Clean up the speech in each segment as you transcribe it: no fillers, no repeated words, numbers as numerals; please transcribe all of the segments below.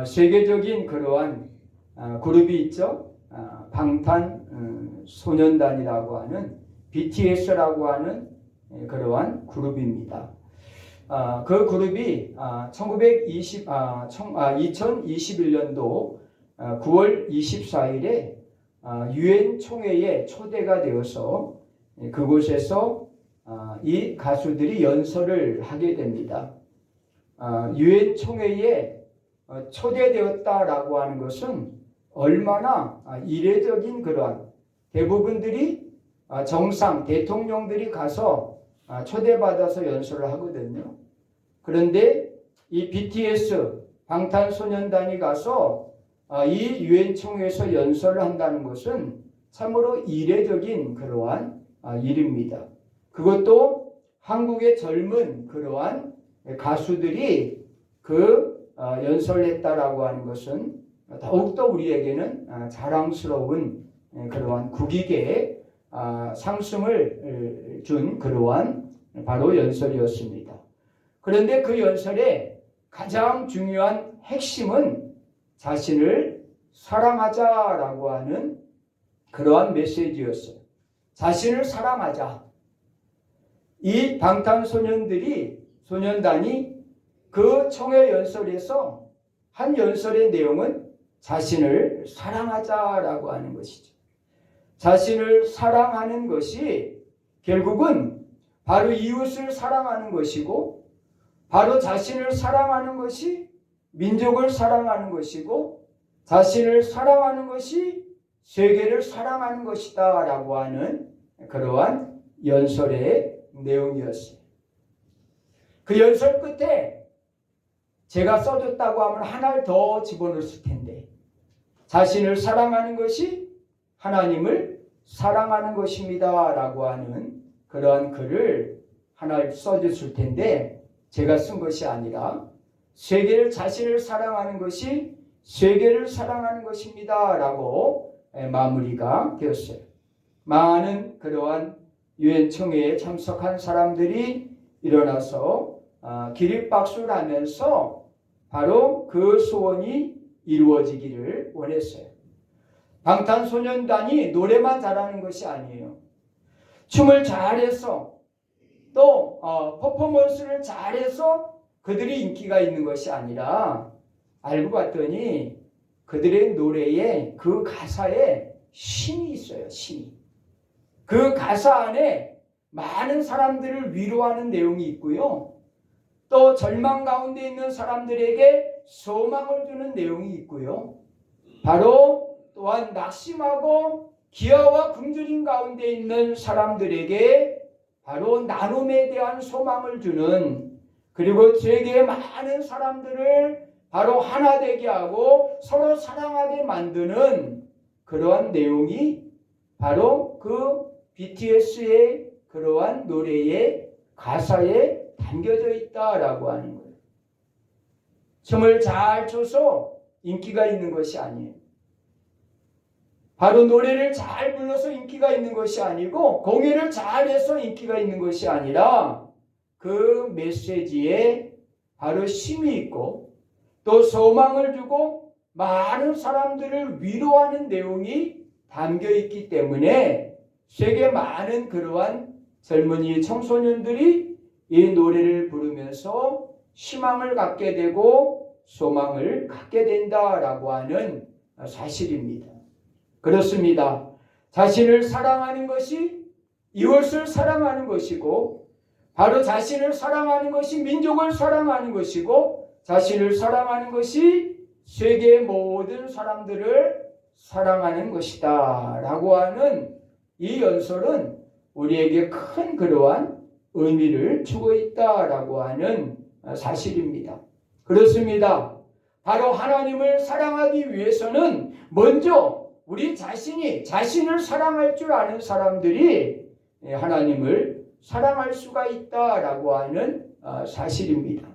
세계적인 그러한 그룹이 있죠. 방탄소년단이라고 하는 BTS라고 하는 그러한 그룹입니다. 그 그룹이 2021년도 9월 24일에 유엔 총회에 초대가 되어서 그곳에서 이 가수들이 연설을 하게 됩니다. 유엔 총회에 초대되었다라고 하는 것은 얼마나 이례적인 그러한 대부분들이 정상 대통령들이 가서 초대받아서 연설을 하거든요. 그런데 이 BTS 방탄소년단이 가서 이 유엔 총회에서 연설을 한다는 것은 참으로 이례적인 그러한 일입니다. 그것도 한국의 젊은 그러한 가수들이 그 연설했다라고 하는 것은 더욱더 우리에게는 자랑스러운 그러한 국익의 상승을 준 그러한 바로 연설이었습니다. 그런데 그 연설의 가장 중요한 핵심은 자신을 사랑하자라고 하는 그러한 메시지였어요. 자신을 사랑하자. 이 소년단이 그 총회 연설에서 한 연설의 내용은 자신을 사랑하자라고 하는 것이죠. 자신을 사랑하는 것이 결국은 바로 이웃을 사랑하는 것이고, 바로 자신을 사랑하는 것이 민족을 사랑하는 것이고, 자신을 사랑하는 것이 세계를 사랑하는 것이다 라고 하는 그러한 연설의 내용이었어요. 그 연설 끝에 제가 써줬다고 하면 하나를 더 집어넣었을 텐데, 자신을 사랑하는 것이 하나님을 사랑하는 것입니다 라고 하는 그러한 글을 하나를 써줬을 텐데, 제가 쓴 것이 아니라 자신을 사랑하는 것이 세계를 사랑하는 것입니다 라고 마무리가 되었어요. 많은 그러한 유엔 총회에 참석한 사람들이 일어나서 기립박수를 하면서 바로 그 소원이 이루어지기를 원했어요. 방탄소년단이 노래만 잘하는 것이 아니에요. 춤을 잘해서 또 퍼포먼스를 잘해서 그들이 인기가 있는 것이 아니라, 알고 봤더니 그들의 노래에 그 가사에 신이 있어요. 신이. 그 가사 안에 많은 사람들을 위로하는 내용이 있고요. 또 절망 가운데 있는 사람들에게 소망을 주는 내용이 있고요. 바로 또한 낙심하고 기아와 굶주림 가운데 있는 사람들에게 바로 나눔에 대한 소망을 주는, 그리고 세계의 많은 사람들을 바로 하나 되게 하고 서로 사랑하게 만드는 그러한 내용이 바로 그 BTS의 그러한 노래의 가사에 담겨져 있다라고 하는 거예요. 춤을 잘 춰서 인기가 있는 것이 아니에요. 바로 노래를 잘 불러서 인기가 있는 것이 아니고, 공연을 잘해서 인기가 있는 것이 아니라, 그 메시지에 바로 힘이 있고 또 소망을 주고 많은 사람들을 위로하는 내용이 담겨 있기 때문에 세계 많은 그러한 젊은이 청소년들이 이 노래를 부르면서 희망을 갖게 되고 소망을 갖게 된다라고 하는 사실입니다. 그렇습니다. 자신을 사랑하는 것이 이웃을 사랑하는 것이고, 바로 자신을 사랑하는 것이 민족을 사랑하는 것이고, 자신을 사랑하는 것이 세계의 모든 사람들을 사랑하는 것이다 라고 하는 이 연설은 우리에게 큰 그러한 의미를 주고 있다라고 하는 사실입니다. 그렇습니다. 바로 하나님을 사랑하기 위해서는 먼저 우리 자신이 자신을 사랑할 줄 아는 사람들이 하나님을 사랑할 수가 있다라고 하는 사실입니다.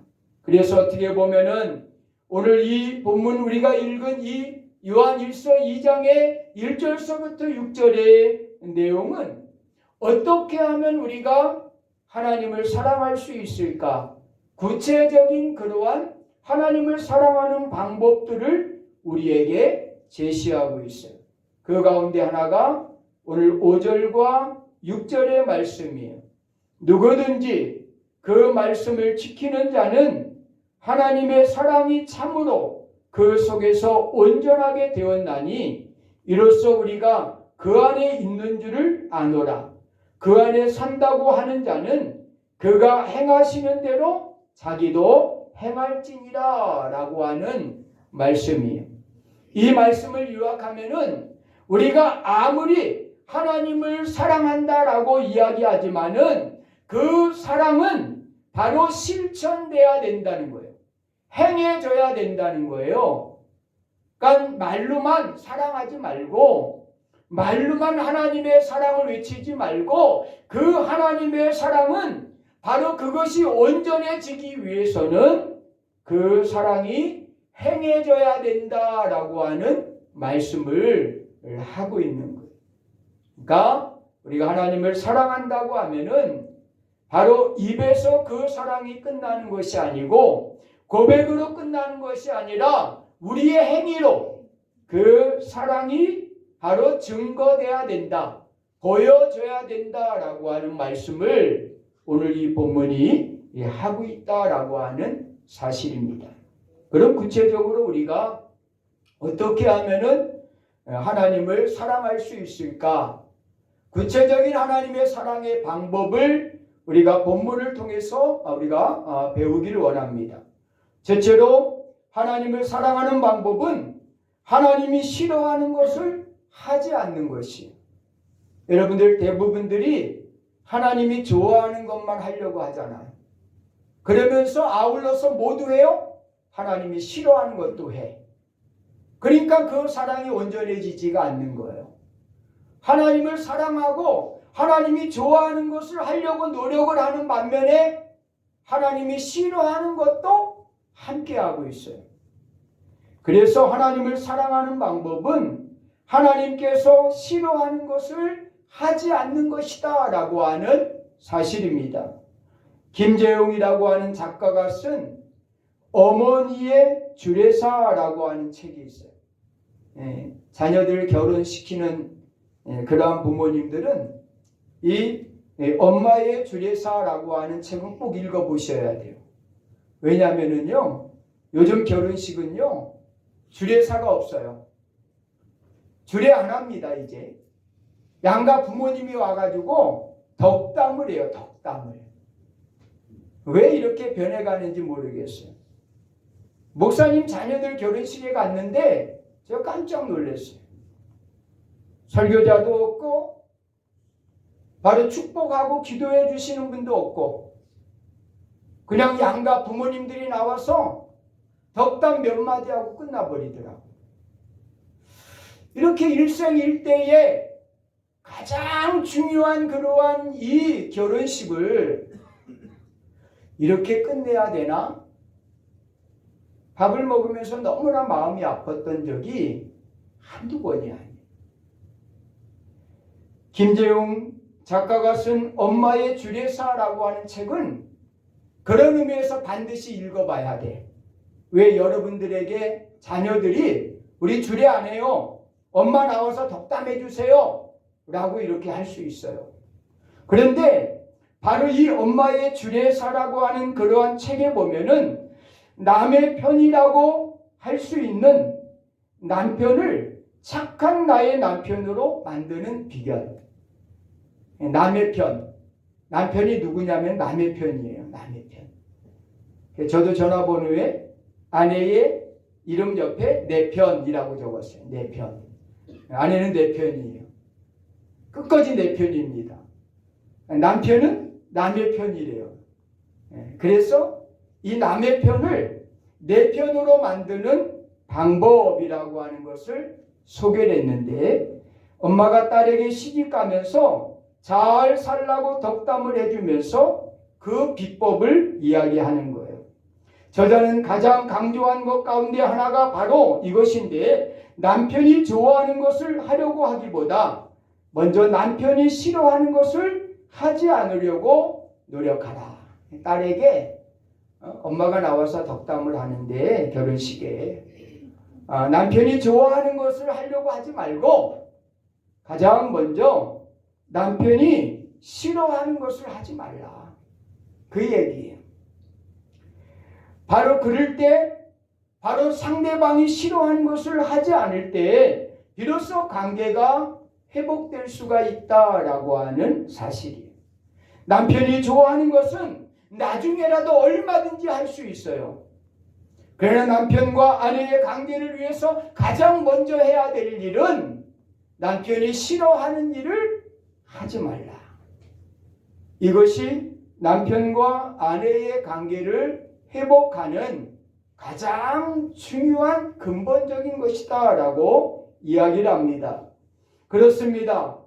그래서 어떻게 보면은 오늘 이 본문 우리가 읽은 이 요한일서 2장의 1절서부터 6절의 내용은 어떻게 하면 우리가 하나님을 사랑할 수 있을까? 구체적인 그러한 하나님을 사랑하는 방법들을 우리에게 제시하고 있어요. 그 가운데 하나가 오늘 5절과 6절의 말씀이에요. 누구든지 그 말씀을 지키는 자는 하나님의 사랑이 참으로 그 속에서 온전하게 되었나니 이로써 우리가 그 안에 있는 줄을 아노라. 그 안에 산다고 하는 자는 그가 행하시는 대로 자기도 행할지니라 라고 하는 말씀이에요. 이 말씀을 요약하면은 우리가 아무리 하나님을 사랑한다라고 이야기하지만은 그 사랑은 바로 실천돼야 된다는 거예요. 행해져야 된다는 거예요. 그러니까 말로만 사랑하지 말고 말로만 하나님의 사랑을 외치지 말고 그 하나님의 사랑은 바로 그것이 온전해지기 위해서는 그 사랑이 행해져야 된다라고 하는 말씀을 하고 있는 거예요. 그러니까 우리가 하나님을 사랑한다고 하면은 바로 입에서 그 사랑이 끝나는 것이 아니고 고백으로 끝나는 것이 아니라 우리의 행위로 그 사랑이 바로 증거돼야 된다, 보여줘야 된다라고 하는 말씀을 오늘 이 본문이 하고 있다라고 하는 사실입니다. 그럼 구체적으로 우리가 어떻게 하면은 하나님을 사랑할 수 있을까? 구체적인 하나님의 사랑의 방법을 우리가 본문을 통해서 우리가 배우기를 원합니다. 첫째로 하나님을 사랑하는 방법은 하나님이 싫어하는 것을 하지 않는 것이에요. 여러분들 대부분들이 하나님이 좋아하는 것만 하려고 하잖아요. 그러면서 아울러서 모두 해요? 하나님이 싫어하는 것도 해. 그러니까 그 사랑이 온전해지지가 않는 거예요. 하나님을 사랑하고 하나님이 좋아하는 것을 하려고 노력을 하는 반면에 하나님이 싫어하는 것도 함께하고 있어요. 그래서 하나님을 사랑하는 방법은 하나님께서 싫어하는 것을 하지 않는 것이다 라고 하는 사실입니다. 김재용이라고 하는 작가가 쓴 어머니의 주례사라고 하는 책이 있어요. 자녀들 결혼시키는 그러한 부모님들은 이 엄마의 주례사라고 하는 책은 꼭 읽어보셔야 돼요. 왜냐하면요, 요즘 결혼식은요, 주례사가 없어요. 주례 안 합니다, 이제. 양가 부모님이 와가지고 덕담을 해요, 덕담을. 왜 이렇게 변해가는지 모르겠어요. 목사님 자녀들 결혼식에 갔는데 제가 깜짝 놀랐어요. 설교자도 없고 바로 축복하고 기도해 주시는 분도 없고 그냥 양가 부모님들이 나와서 덕담 몇 마디 하고 끝나버리더라고요. 이렇게 일생일대에 가장 중요한 그러한 이 결혼식을 이렇게 끝내야 되나? 밥을 먹으면서 너무나 마음이 아팠던 적이 한두 번이 아니에요. 김재용 작가가 쓴 엄마의 주례사라고 하는 책은 그런 의미에서 반드시 읽어봐야 돼. 왜 여러분들에게 자녀들이 우리 주례 안 해요. 엄마 나와서 덕담해 주세요. 라고 이렇게 할 수 있어요. 그런데 바로 이 엄마의 주례사라고 하는 그러한 책에 보면은 남의 편이라고 할 수 있는 남편을 착한 나의 남편으로 만드는 비결. 남의 편. 남편이 누구냐면 남의 편이에요. 남의 편. 저도 전화번호에 아내의 이름 옆에 내 편이라고 적었어요. 내 편. 아내는 내 편이에요. 끝까지 내 편입니다. 남편은 남의 편이래요. 그래서 이 남의 편을 내 편으로 만드는 방법이라고 하는 것을 소개를 했는데 엄마가 딸에게 시집가면서 잘 살라고 덕담을 해주면서 그 비법을 이야기하는 거예요. 저자는 가장 강조한 것 가운데 하나가 바로 이것인데 남편이 좋아하는 것을 하려고 하기보다 먼저 남편이 싫어하는 것을 하지 않으려고 노력하라. 딸에게 엄마가 나와서 덕담을 하는데 결혼식에 남편이 좋아하는 것을 하려고 하지 말고 가장 먼저 남편이 싫어하는 것을 하지 말라. 그 얘기예요. 바로 그럴 때 바로 상대방이 싫어하는 것을 하지 않을 때 비로소 관계가 회복될 수가 있다라고 하는 사실이에요. 남편이 좋아하는 것은 나중에라도 얼마든지 할 수 있어요. 그러나 남편과 아내의 관계를 위해서 가장 먼저 해야 될 일은 남편이 싫어하는 일을 하지 말라. 이것이 남편과 아내의 관계를 회복하는 가장 중요한 근본적인 것이다 라고 이야기를 합니다. 그렇습니다.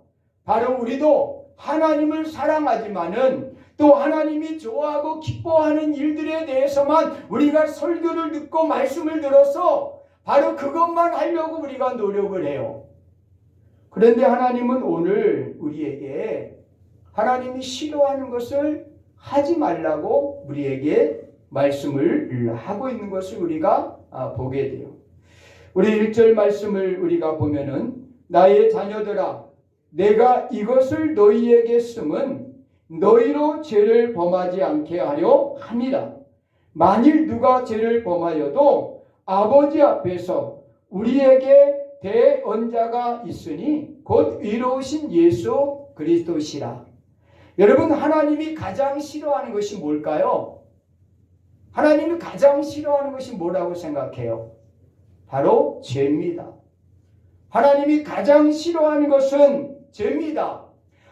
바로 우리도 하나님을 사랑하지만은 또 하나님이 좋아하고 기뻐하는 일들에 대해서만 우리가 설교를 듣고 말씀을 들어서 바로 그것만 하려고 우리가 노력을 해요. 그런데 하나님은 오늘 우리에게 하나님이 싫어하는 것을 하지 말라고 우리에게 말씀을 하고 있는 것을 우리가 보게 돼요. 우리 1절 말씀을 우리가 보면은 나의 자녀들아 내가 이것을 너희에게 쓰면 너희로 죄를 범하지 않게 하려 함이라. 만일 누가 죄를 범하여도 아버지 앞에서 우리에게 대언자가 있으니 곧 의로우신 예수 그리스도시라. 여러분, 하나님이 가장 싫어하는 것이 뭘까요? 하나님이 가장 싫어하는 것이 뭐라고 생각해요? 바로 죄입니다. 하나님이 가장 싫어하는 것은 죄입니다.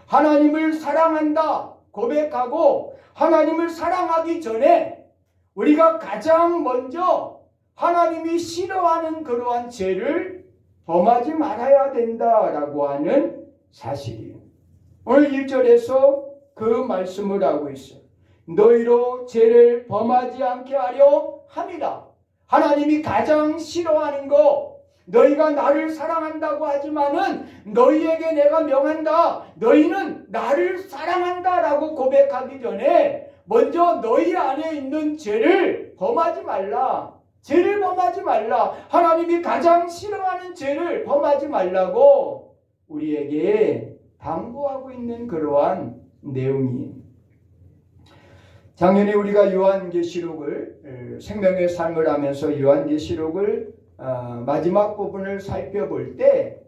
하나님을 사랑한다 고백하고 하나님을 사랑하기 전에 우리가 가장 먼저 하나님이 싫어하는 그러한 죄를 범하지 말아야 된다라고 하는 사실이에요. 오늘 1절에서 그 말씀을 하고 있어요. 너희로 죄를 범하지 않게 하려 함이라. 하나님이 가장 싫어하는 거, 너희가 나를 사랑한다고 하지만은 너희에게 내가 명한다. 너희는 나를 사랑한다라고 고백하기 전에 먼저 너희 안에 있는 죄를 범하지 말라. 죄를 범하지 말라. 하나님이 가장 싫어하는 죄를 범하지 말라고 우리에게 당부하고 있는 그러한 내용이에요. 작년에 우리가 요한계시록을 생명의 삶을 하면서 요한계시록을 마지막 부분을 살펴볼 때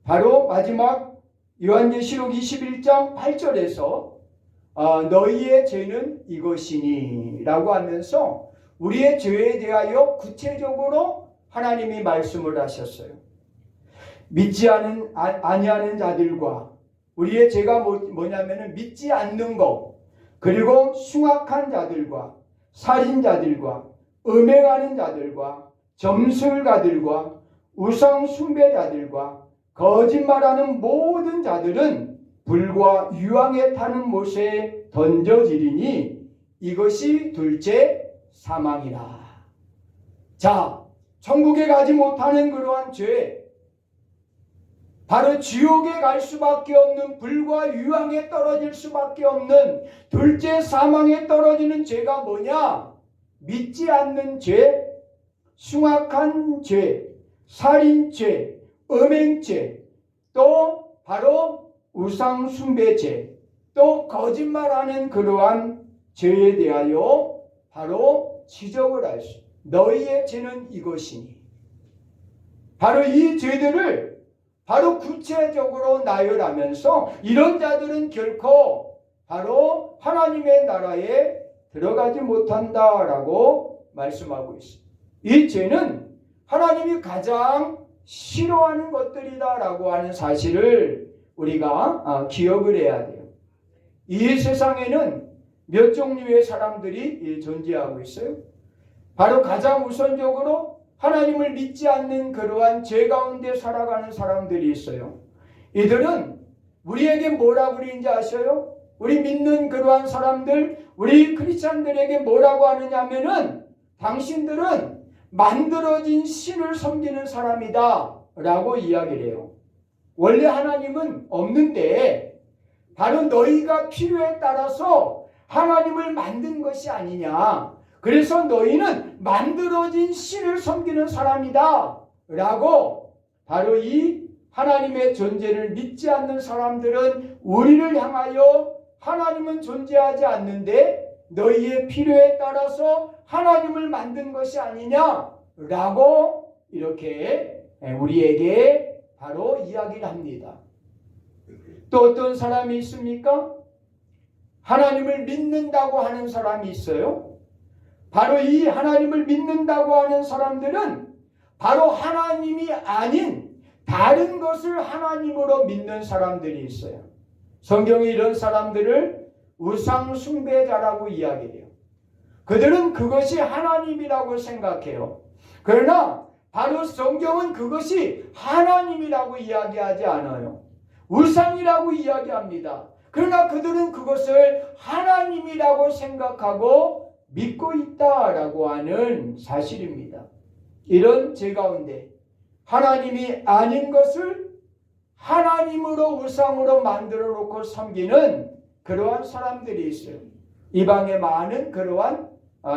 바로 마지막 요한계시록 21장 8절에서 너희의 죄는 이것이니 라고 하면서 우리의 죄에 대하여 구체적으로 하나님이 말씀을 하셨어요. 믿지 아니하는 자들과 우리의 죄가 뭐냐면은 믿지 않는 것, 그리고 흉악한 자들과 살인자들과 음행하는 자들과 점술가들과 우상 숭배자들과 거짓말하는 모든 자들은 불과 유황에 타는 못에 던져지리니 이것이 둘째 사망이라. 자, 천국에 가지 못하는 그러한 죄, 바로 지옥에 갈 수밖에 없는, 불과 유황에 떨어질 수밖에 없는 둘째 사망에 떨어지는 죄가 뭐냐? 믿지 않는 죄, 흉악한 죄, 살인죄, 음행죄, 또 바로 우상 숭배죄, 또 거짓말하는 그러한 죄에 대하여 바로 지적을 할 수. 너희의 죄는 이것이니. 바로 이 죄들을 바로 구체적으로 나열하면서 이런 자들은 결코 바로 하나님의 나라에 들어가지 못한다라고 말씀하고 있습니다. 이 죄는 하나님이 가장 싫어하는 것들이다라고 하는 사실을 우리가 기억을 해야 돼요. 이 세상에는 몇 종류의 사람들이 존재하고 있어요. 바로 가장 우선적으로 하나님을 믿지 않는 그러한 죄 가운데 살아가는 사람들이 있어요. 이들은 우리에게 뭐라고 그러는지 아셔요? 우리 믿는 그러한 사람들, 우리 크리스찬들에게 뭐라고 하느냐 하면은 당신들은 만들어진 신을 섬기는 사람이다 라고 이야기를 해요. 원래 하나님은 없는데 바로 너희가 필요에 따라서 하나님을 만든 것이 아니냐, 그래서 너희는 만들어진 신을 섬기는 사람이다 라고 바로 이 하나님의 존재를 믿지 않는 사람들은 우리를 향하여 하나님은 존재하지 않는데 너희의 필요에 따라서 하나님을 만든 것이 아니냐라고 이렇게 우리에게 바로 이야기를 합니다. 또 어떤 사람이 있습니까? 하나님을 믿는다고 하는 사람이 있어요. 바로 이 하나님을 믿는다고 하는 사람들은 바로 하나님이 아닌 다른 것을 하나님으로 믿는 사람들이 있어요. 성경이 이런 사람들을 우상 숭배자라고 이야기해요. 그들은 그것이 하나님이라고 생각해요. 그러나 바로 성경은 그것이 하나님이라고 이야기하지 않아요. 우상이라고 이야기합니다. 그러나 그들은 그것을 하나님이라고 생각하고 믿고 있다라고 하는 사실입니다. 이런 제 가운데 하나님이 아닌 것을 하나님으로 우상으로 만들어 놓고 섬기는 그러한 사람들이 있어요. 이방에 많은 그러한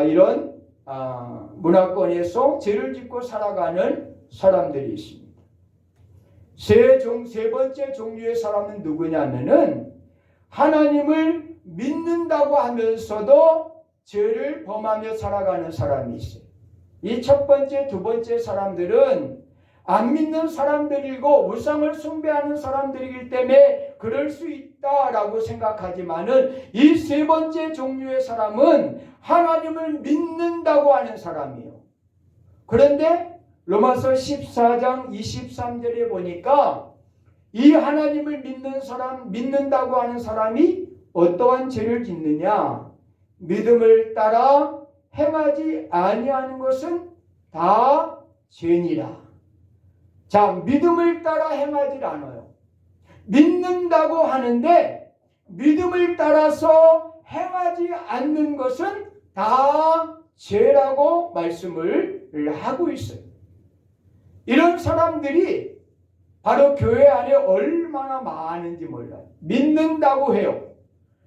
이런 문화권에서 죄를 짓고 살아가는 사람들이 있습니다. 세 번째 종류의 사람은 누구냐면은 하나님을 믿는다고 하면서도 죄를 범하며 살아가는 사람이 있어요. 이 첫 번째, 두 번째 사람들은 안 믿는 사람들이고 우상을 숭배하는 사람들이기 때문에 그럴 수 있다라고 생각하지만은 이 세 번째 종류의 사람은 하나님을 믿는다고 하는 사람이에요. 그런데 로마서 14장 23절에 보니까 이 하나님을 믿는다고 하는 사람이 어떠한 죄를 짓느냐? 믿음을 따라 행하지 아니하는 것은 다 죄니라. 자, 믿음을 따라 행하지 않아요. 믿는다고 하는데 믿음을 따라서 행하지 않는 것은 다 죄라고 말씀을 하고 있어요. 이런 사람들이 바로 교회 안에 얼마나 많은지 몰라요. 믿는다고 해요.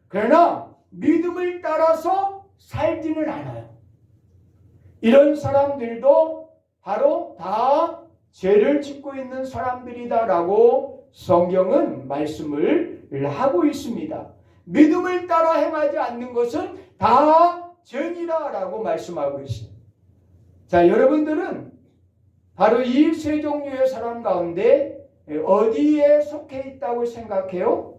그러나 믿음을 따라서 살지는 않아요. 이런 사람들도 바로 다 죄를 짓고 있는 사람들이다라고 성경은 말씀을 하고 있습니다. 믿음을 따라 행하지 않는 것은 다 죄니라라고 말씀하고 있습니다. 자, 여러분들은 바로 이 세 종류의 사람 가운데 어디에 속해 있다고 생각해요?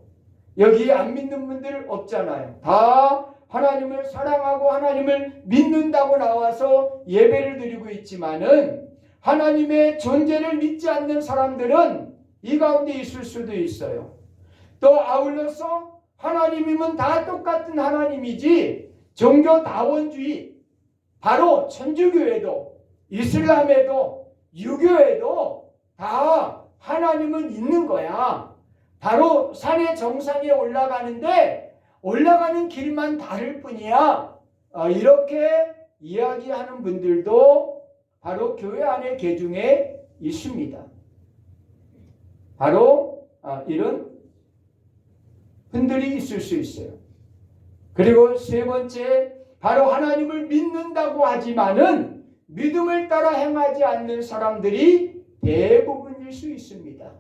여기 안 믿는 분들 없잖아요. 다 하나님을 사랑하고 하나님을 믿는다고 나와서 예배를 드리고 있지만은 하나님의 존재를 믿지 않는 사람들은 이 가운데 있을 수도 있어요. 또 아울러서 하나님이면 다 똑같은 하나님이지 종교다원주의, 바로 천주교에도 이슬람에도 유교에도 다 하나님은 있는 거야. 바로 산의 정상에 올라가는데 올라가는 길만 다를 뿐이야. 이렇게 이야기하는 분들도 바로 교회 안에 계중에 있습니다. 바로 이런 분들이 있을 수 있어요. 그리고 세 번째, 바로 하나님을 믿는다고 하지만은 믿음을 따라 행하지 않는 사람들이 대부분일 수 있습니다.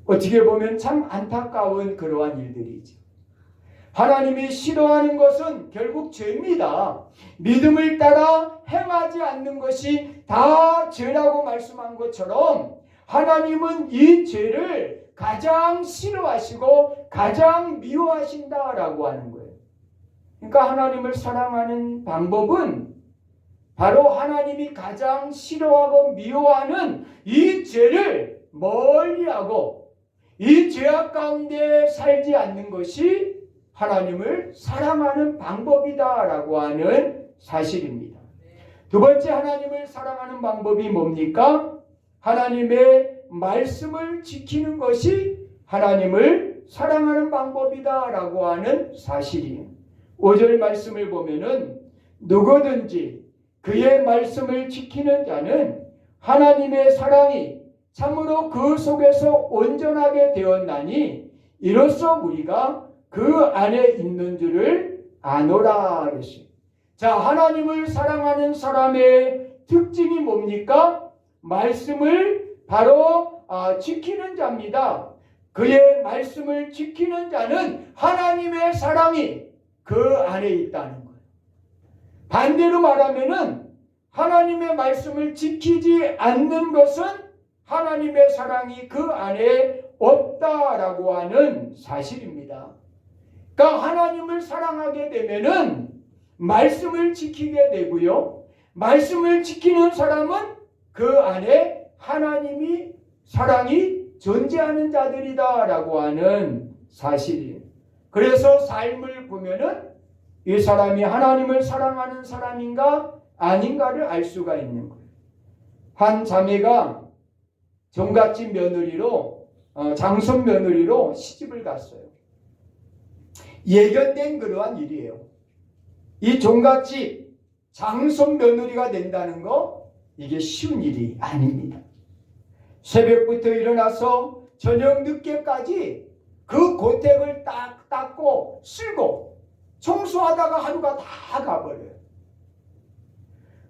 어떻게 보면 참 안타까운 그러한 일들이죠. 하나님이 싫어하는 것은 결국 죄입니다. 믿음을 따라 행하지 않는 것이 다 죄라고 말씀한 것처럼 하나님은 이 죄를 가장 싫어하시고 가장 미워하신다라고 하는 거예요. 그러니까 하나님을 사랑하는 방법은 바로 하나님이 가장 싫어하고 미워하는 이 죄를 멀리하고 이 죄악 가운데 살지 않는 것이 하나님을 사랑하는 방법이다라고 하는 사실입니다. 두 번째, 하나님을 사랑하는 방법이 뭡니까? 하나님의 말씀을 지키는 것이 하나님을 사랑하는 방법이다라고 하는 사실이에요. 5절 말씀을 보면은 누구든지 그의 말씀을 지키는 자는 하나님의 사랑이 참으로 그 속에서 온전하게 되었나니 이로써 우리가 그 안에 있는 줄을 아노라 그랬어요. 자, 하나님을 사랑하는 사람의 특징이 뭡니까? 말씀을 바로 지키는 자입니다. 그의 말씀을 지키는 자는 하나님의 사랑이 그 안에 있다는 거예요. 반대로 말하면은 하나님의 말씀을 지키지 않는 것은 하나님의 사랑이 그 안에 없다라고 하는 사실입니다. 그러니까 하나님을 사랑하게 되면은 말씀을 지키게 되고요. 말씀을 지키는 사람은 그 안에 하나님이 사랑이 존재하는 자들이다라고 하는 사실이에요. 그래서 삶을 보면은 이 사람이 하나님을 사랑하는 사람인가 아닌가를 알 수가 있는 거예요. 한 자매가 종갓집 며느리로 장손 며느리로 시집을 갔어요. 예견된 그러한 일이에요. 이 종갓집 장손 며느리가 된다는 거 이게 쉬운 일이 아닙니다. 새벽부터 일어나서 저녁 늦게까지 그 고택을 딱 닦고 쓸고 청소하다가 하루가 다 가버려요.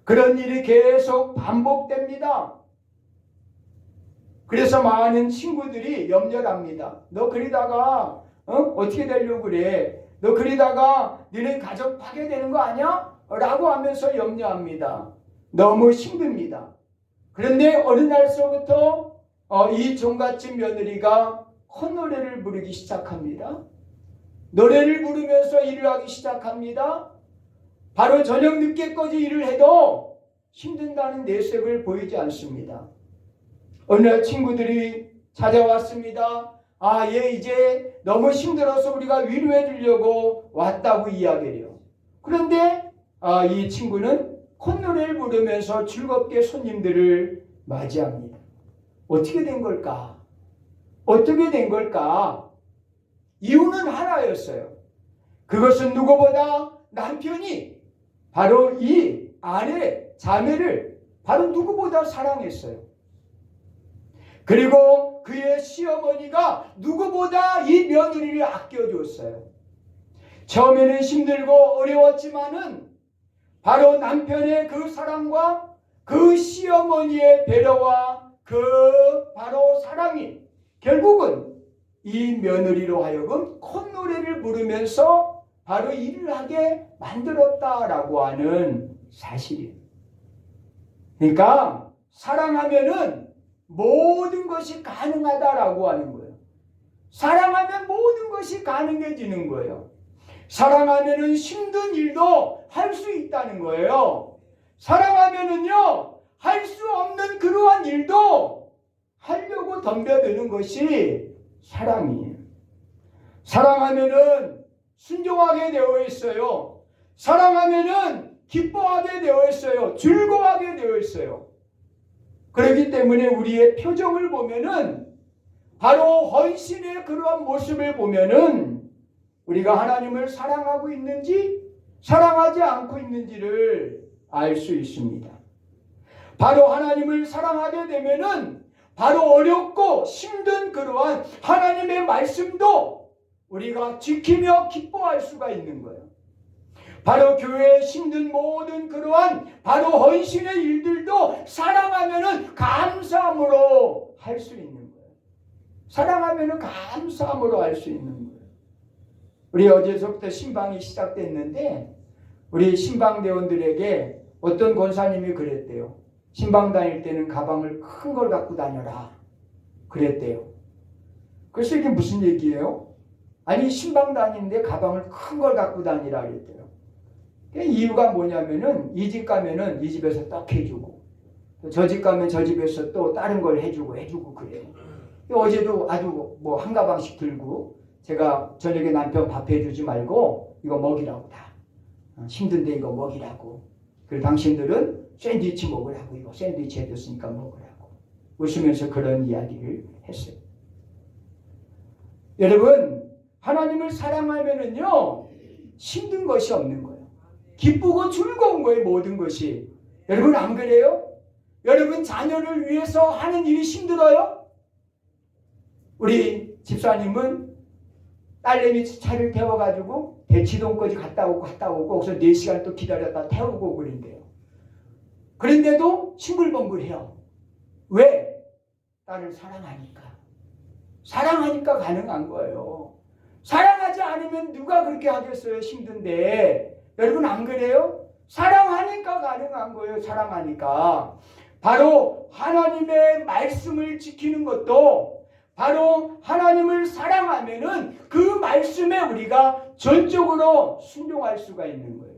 그런 일이 계속 반복됩니다. 그래서 많은 친구들이 염려를 합니다. 너 그러다가 어떻게 되려고 그래? 너 그러다가 너네 가족 파괴되는 거 아니야? 라고 하면서 염려합니다. 너무 힘듭니다. 그런데 어느 날서부터 이 종갓집 며느리가 콧노래를 부르기 시작합니다. 노래를 부르면서 일을 하기 시작합니다. 바로 저녁 늦게까지 일을 해도 힘든다는 내색을 보이지 않습니다. 어느 날 친구들이 찾아왔습니다. 얘 이제 너무 힘들어서 우리가 위로해 주려고 왔다고 이야기를 해요. 그런데 이 친구는 콧노래를 부르면서 즐겁게 손님들을 맞이합니다. 어떻게 된 걸까? 어떻게 된 걸까? 이유는 하나였어요. 그것은 누구보다 남편이 바로 이 아내, 자매를 바로 누구보다 사랑했어요. 그리고 그의 시어머니가 누구보다 이 며느리를 아껴줬어요. 처음에는 힘들고 어려웠지만은 바로 남편의 그 사랑과 그 시어머니의 배려와 그 바로 사랑이 결국은 이 며느리로 하여금 콧노래를 부르면서 바로 일을 하게 만들었다라고 하는 사실이에요. 그러니까 사랑하면은 모든 것이 가능하다라고 하는 거예요. 사랑하면 모든 것이 가능해지는 거예요. 사랑하면은 힘든 일도 할 수 있다는 거예요. 사랑하면은요, 할 수 없는 그러한 일도 하려고 덤벼드는 것이 사랑이에요. 사랑하면은 순종하게 되어 있어요. 사랑하면은 기뻐하게 되어 있어요. 즐거워하게 되어 있어요. 그렇기 때문에 우리의 표정을 보면은 바로 헌신의 그러한 모습을 보면은 우리가 하나님을 사랑하고 있는지 사랑하지 않고 있는지를 알 수 있습니다. 바로 하나님을 사랑하게 되면은 바로 어렵고 힘든 그러한 하나님의 말씀도 우리가 지키며 기뻐할 수가 있는 거예요. 바로 교회에 힘든 모든 그러한 바로 헌신의 일들도 사랑하면은 감사함으로 할 수 있는 거예요. 사랑하면은 감사함으로 할 수 있는 거예요. 우리 어제서부터 신방이 시작됐는데 우리 신방대원들에게 어떤 권사님이 그랬대요. 신방 다닐 때는 가방을 큰 걸 갖고 다녀라 그랬대요. 그래서 이게 무슨 얘기예요? 아니 신방 다니는데 가방을 큰 걸 갖고 다니라 그랬대요. 이유가 뭐냐면은 이 집 가면은 이 집에서 떡 해주고 저 집 가면 저 집에서 또 다른 걸 해주고 그래요. 어제도 아주 한 가방씩 들고 제가 저녁에 남편 밥 해주지 말고 이거 먹이라고 다 힘든데 이거 먹이라고. 그리고 당신들은 샌드위치 먹으라고 이거 샌드위치 해줬으니까 먹으라고 웃으면서 그런 이야기를 했어요. 여러분 하나님을 사랑하면은요 힘든 것이 없는 거예요. 기쁘고 즐거운 거예요. 모든 것이. 여러분 안 그래요? 여러분 자녀를 위해서 하는 일이 힘들어요? 우리 집사님은 딸내미 차를 태워가지고 대치동까지 갔다 오고 거기서 4시간 또 기다렸다 태우고 그런데요. 그런데도 싱글벙글해요. 왜? 딸을 사랑하니까. 사랑하니까 가능한 거예요. 사랑하지 않으면 누가 그렇게 하겠어요? 힘든데. 여러분 안 그래요? 사랑하니까 가능한 거예요. 사랑하니까. 바로 하나님의 말씀을 지키는 것도 바로 하나님을 사랑하면은 그 말씀에 우리가 전적으로 순종할 수가 있는 거예요.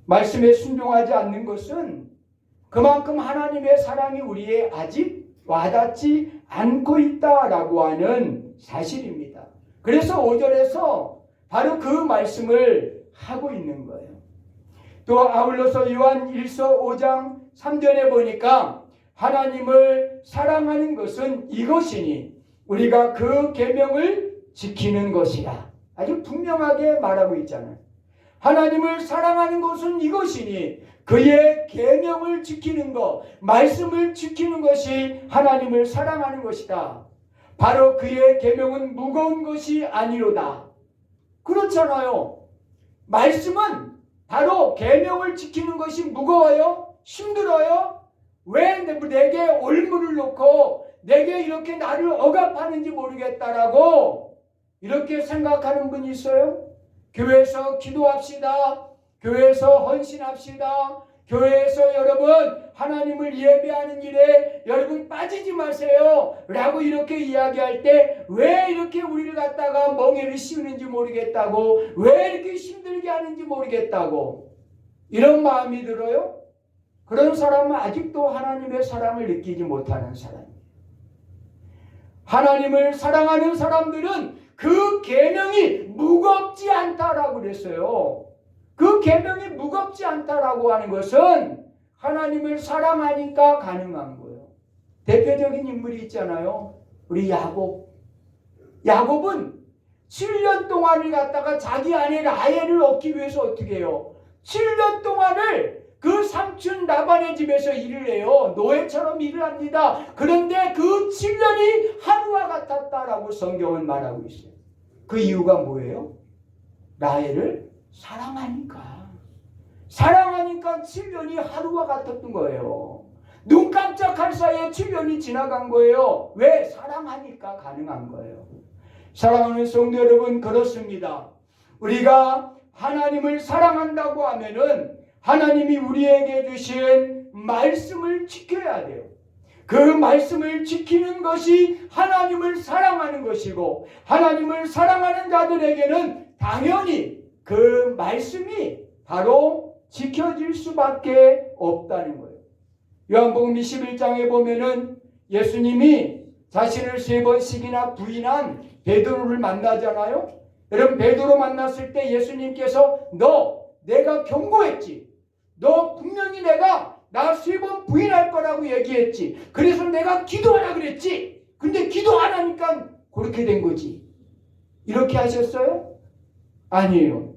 말씀에 순종하지 않는 것은 그만큼 하나님의 사랑이 우리에 아직 와닿지 않고 있다라고 하는 사실입니다. 그래서 5절에서 바로 그 말씀을 하고 있는 거예요. 또 아울러서 요한 1서 5장 3절에 보니까 하나님을 사랑하는 것은 이것이니 우리가 그 계명을 지키는 것이라. 아주 분명하게 말하고 있잖아요. 하나님을 사랑하는 것은 이것이니 그의 계명을 지키는 것, 말씀을 지키는 것이 하나님을 사랑하는 것이다. 바로 그의 계명은 무거운 것이 아니로다. 그렇잖아요. 말씀은 바로 계명을 지키는 것이 무거워요? 힘들어요? 왜 내게 올무를 놓고 내게 이렇게 나를 억압하는지 모르겠다라고 이렇게 생각하는 분이 있어요? 교회에서 기도합시다. 교회에서 헌신합시다. 교회에서 여러분 하나님을 예배하는 일에 여러분 빠지지 마세요 라고 이렇게 이야기할 때 왜 이렇게 우리를 갖다가 멍에를 씌우는지 모르겠다고, 왜 이렇게 힘들게 하는지 모르겠다고 이런 마음이 들어요? 그런 사람은 아직도 하나님의 사랑을 느끼지 못하는 사람이에요. 하나님을 사랑하는 사람들은 그 계명이 무겁지 않다라고 그랬어요. 그 계명이 무겁지 않다라고 하는 것은 하나님을 사랑하니까 가능한 거예요. 대표적인 인물이 있잖아요. 우리 야곱. 야곱은 7년 동안을 갖다가 자기 아내 라헬을 얻기 위해서 어떻게 해요? 7년 동안을 그 삼촌 라반의 집에서 일을 해요. 노예처럼 일을 합니다. 그런데 그 7년이 하루와 같았다라고 성경은 말하고 있어요. 그 이유가 뭐예요? 라헬을 사랑하니까. 사랑하니까 7년이 하루와 같았던 거예요. 눈 깜짝할 사이에 7년이 지나간 거예요. 왜? 사랑하니까 가능한 거예요. 사랑하는 성도 여러분, 그렇습니다. 우리가 하나님을 사랑한다고 하면은 하나님이 우리에게 주신 말씀을 지켜야 돼요. 그 말씀을 지키는 것이 하나님을 사랑하는 것이고, 하나님을 사랑하는 자들에게는 당연히 그 말씀이 바로 지켜질 수밖에 없다는 거예요. 요한복음 21장에 보면은 예수님이 자신을 3번씩이나 부인한 베드로를 만나잖아요. 여러분, 베드로 만났을 때 예수님께서 내가 경고했지. 너 분명히 나 3번 부인할 거라고 얘기했지. 그래서 내가 기도하라 그랬지. 근데 기도 안 하니까 그렇게 된 거지. 이렇게 하셨어요? 아니에요.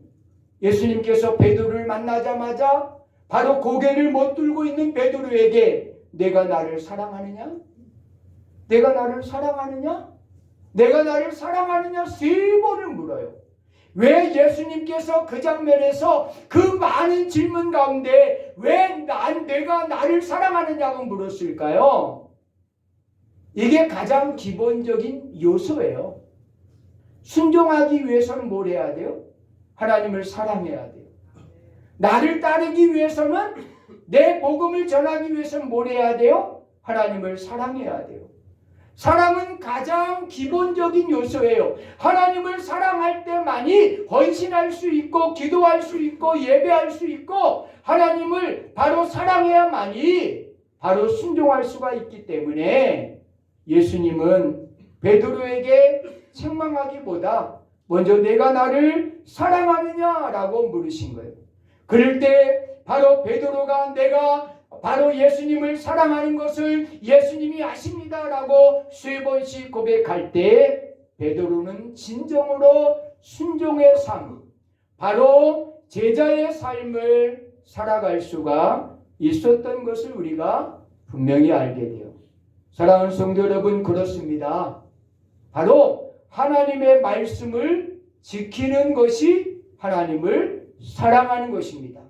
예수님께서 베드로를 만나자마자 바로 고개를 못 들고 있는 베드로에게 내가 나를 사랑하느냐? 내가 나를 사랑하느냐? 내가 나를 사랑하느냐? 3번을 물어요. 왜 예수님께서 그 장면에서 그 많은 질문 가운데 왜 내가 나를 사랑하느냐고 물었을까요? 이게 가장 기본적인 요소예요. 순종하기 위해서는 뭘 해야 돼요? 하나님을 사랑해야 돼요. 나를 따르기 위해서는, 내 복음을 전하기 위해서는 뭘 해야 돼요? 하나님을 사랑해야 돼요. 사랑은 가장 기본적인 요소예요. 하나님을 사랑할 때만이 헌신할 수 있고 기도할 수 있고 예배할 수 있고 하나님을 바로 사랑해야만이 바로 순종할 수가 있기 때문에 예수님은 베드로에게 책망하기보다 먼저 내가 나를 사랑하느냐라고 물으신 거예요. 그럴 때 바로 베드로가 내가 바로 예수님을 사랑하는 것을 예수님이 아십니다라고 3번씩 고백할 때 베드로는 진정으로 순종의 삶, 바로 제자의 삶을 살아갈 수가 있었던 것을 우리가 분명히 알게 돼요. 사랑하는 성도 여러분, 그렇습니다. 바로 하나님의 말씀을 지키는 것이 하나님을 사랑하는 것입니다.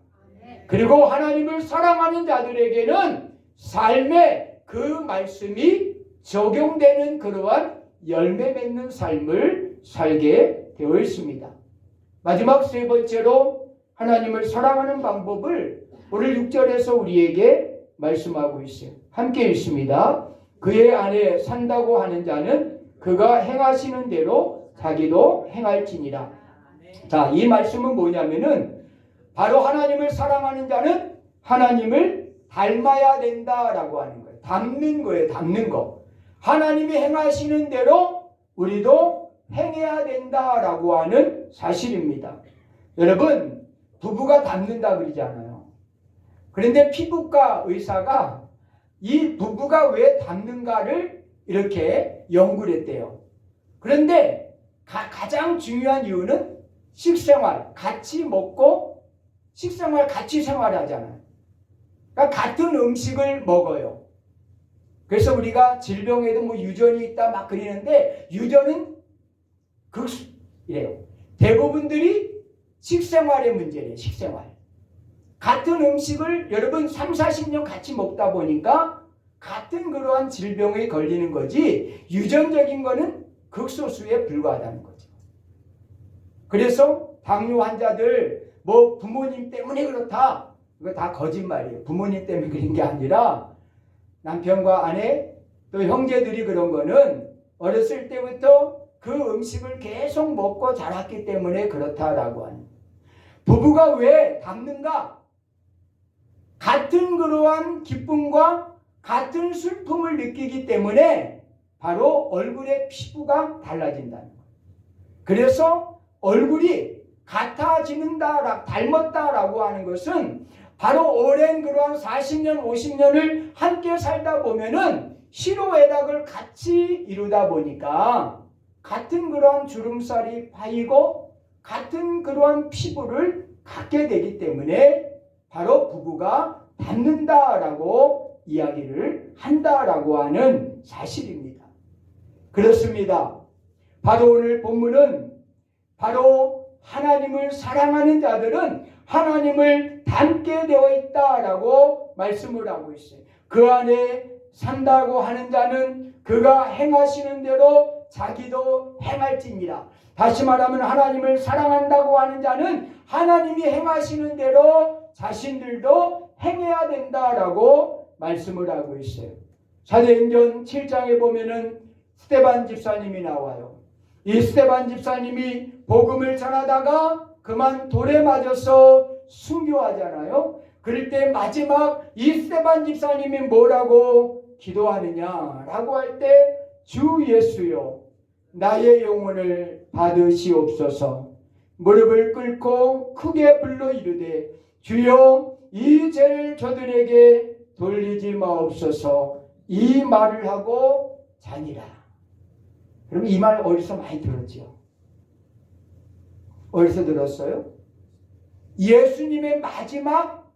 그리고 하나님을 사랑하는 자들에게는 삶에 그 말씀이 적용되는 그러한 열매 맺는 삶을 살게 되어 있습니다. 마지막 세 번째로 하나님을 사랑하는 방법을 오늘 6절에서 우리에게 말씀하고 있어요. 함께 읽습니다. 그의 안에 산다고 하는 자는 그가 행하시는 대로 자기도 행할지니라. 자, 이 말씀은 뭐냐면은 바로 하나님을 사랑하는 자는 하나님을 닮아야 된다라고 하는 거예요. 닮는 거예요. 닮는 거. 하나님이 행하시는 대로 우리도 행해야 된다라고 하는 사실입니다. 여러분, 부부가 닮는다 그러잖아요. 그런데 피부과 의사가 이 부부가 왜 닮는가를 이렇게 연구를 했대요. 그런데 가장 중요한 이유는 식생활, 같이 먹고 식생활 같이 생활하잖아요. 그러니까 같은 음식을 먹어요. 그래서 우리가 질병에도 뭐 유전이 있다 막 그러는데 유전은 이래요. 대부분들이 식생활의 문제래요. 식생활. 같은 음식을 여러분 3, 40년 같이 먹다 보니까 같은 그러한 질병에 걸리는 거지 유전적인 거는 극소수에 불과하다는 거죠. 그래서 당뇨 환자들 뭐 부모님 때문에 그렇다. 이거 다 거짓말이에요. 부모님 때문에 그런 게 아니라 남편과 아내 또 형제들이 그런 거는 어렸을 때부터 그 음식을 계속 먹고 자랐기 때문에 그렇다라고 하는. 부부가 왜 닮는가? 같은 그러한 기쁨과 같은 슬픔을 느끼기 때문에 바로 얼굴의 피부가 달라진다는 거예요. 그래서 얼굴이 같아지는다, 닮았다라고 하는 것은 바로 오랜 그러한 40년, 50년을 함께 살다 보면은 희로애락을 같이 이루다 보니까 같은 그러한 주름살이 파이고 같은 그러한 피부를 갖게 되기 때문에 바로 부부가 닮는다라고 이야기를 한다라고 하는 사실입니다. 그렇습니다. 바로 오늘 본문은 바로 하나님을 사랑하는 자들은 하나님을 닮게 되어 있다라고 말씀을 하고 있어요. 그 안에 산다고 하는 자는 그가 행하시는 대로 자기도 행할지니라. 다시 말하면 하나님을 사랑한다고 하는 자는 하나님이 행하시는 대로 자신들도 행해야 된다라고 말씀을 하고 있어요. 사도행전 7장에 보면은 스데반 집사님이 나와요. 이 스데반 집사님이 복음을 전하다가 그만 돌에 맞아서 순교하잖아요. 그럴 때 마지막 이 스데반 집사님이 뭐라고 기도하느냐라고 할 때 주 예수여 나의 영혼을 받으시옵소서. 무릎을 꿇고 크게 불러 이르되 주여 이 죄를 저들에게 돌리지 마옵소서. 이 말을 하고 자니라. 여러분 이 말 어디서 많이 들었죠? 어디서 들었어요? 예수님의 마지막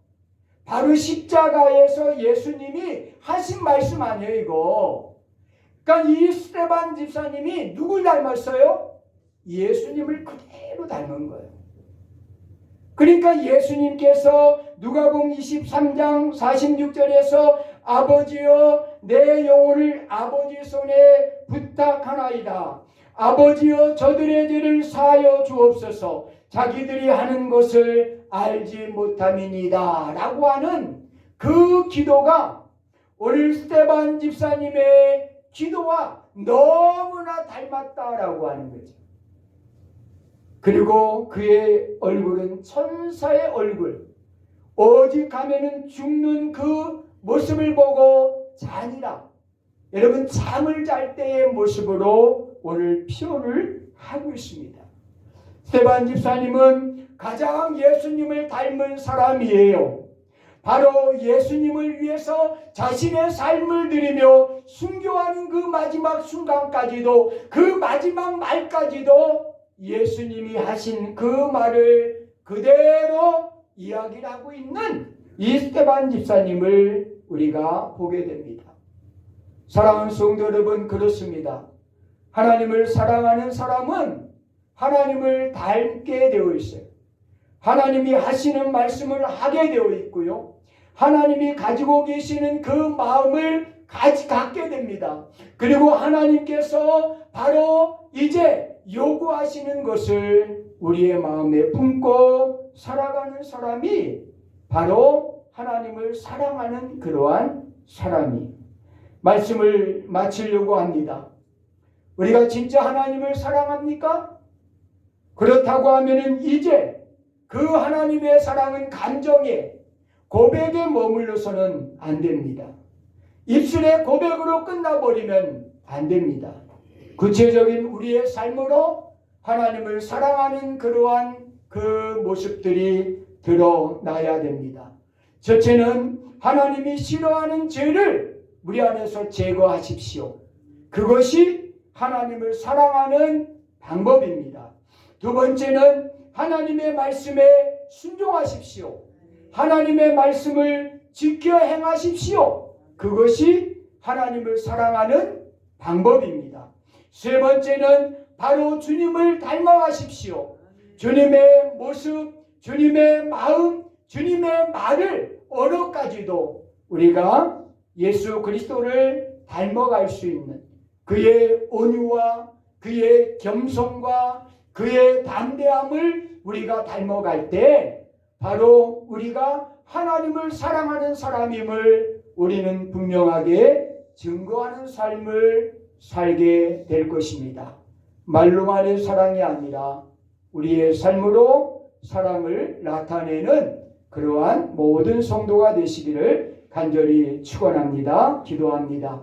바로 십자가에서 예수님이 하신 말씀 아니에요 이거. 그러니까 이 스데반 집사님이 누굴 닮았어요? 예수님을 그대로 닮은 거예요. 그러니까 예수님께서 누가복음 23장 46절에서 아버지여 내 영혼을 아버지 손에 부탁하나이다. 아버지여 저들의 죄를 사하여 주옵소서. 자기들이 하는 것을 알지 못함이니이다 라고 하는 그 기도가 오늘 스데반 집사님의 기도와 너무나 닮았다라고 하는 거죠. 그리고 그의 얼굴은 천사의 얼굴, 오직 가면은 죽는 그 모습을 보고 자니라. 여러분 잠을 잘 때의 모습으로 오늘 표현을 하고 있습니다. 스데반 집사님은 가장 예수님을 닮은 사람이에요. 바로 예수님을 위해서 자신의 삶을 드리며 순교하는 그 마지막 순간까지도 그 마지막 말까지도 예수님이 하신 그 말을 그대로 이야기를 하고 있는 이 스데반 집사님을 우리가 보게 됩니다. 사랑하는 성도 여러분, 그렇습니다. 하나님을 사랑하는 사람은 하나님을 닮게 되어 있어요. 하나님이 하시는 말씀을 하게 되어 있고요. 하나님이 가지고 계시는 그 마음을 갖게 됩니다. 그리고 하나님께서 바로 이제 요구하시는 것을 우리의 마음에 품고 살아가는 사람이 바로 하나님을 사랑하는 그러한 사람이 말씀을 마치려고 합니다. 우리가 진짜 하나님을 사랑합니까? 그렇다고 하면은 이제 그 하나님의 사랑은 감정에 고백에 머물러서는 안 됩니다. 입술의 고백으로 끝나버리면 안 됩니다. 구체적인 우리의 삶으로 하나님을 사랑하는 그러한 그 모습들이 드러나야 됩니다. 첫째는 하나님이 싫어하는 죄를 우리 안에서 제거하십시오. 그것이 하나님을 사랑하는 방법입니다. 두 번째는 하나님의 말씀에 순종하십시오. 하나님의 말씀을 지켜 행하십시오. 그것이 하나님을 사랑하는 방법입니다. 세 번째는 바로 주님을 닮아가십시오. 주님의 모습, 주님의 마음, 주님의 말을 언어까지도 우리가 예수 그리스도를 닮아갈 수 있는 그의 온유와 그의 겸손과 그의 담대함을 우리가 닮아갈 때 바로 우리가 하나님을 사랑하는 사람임을 우리는 분명하게 증거하는 삶을 살게 될 것입니다. 말로만의 사랑이 아니라 우리의 삶으로 사랑을 나타내는 그러한 모든 성도가 되시기를 간절히 축원합니다. 기도합니다.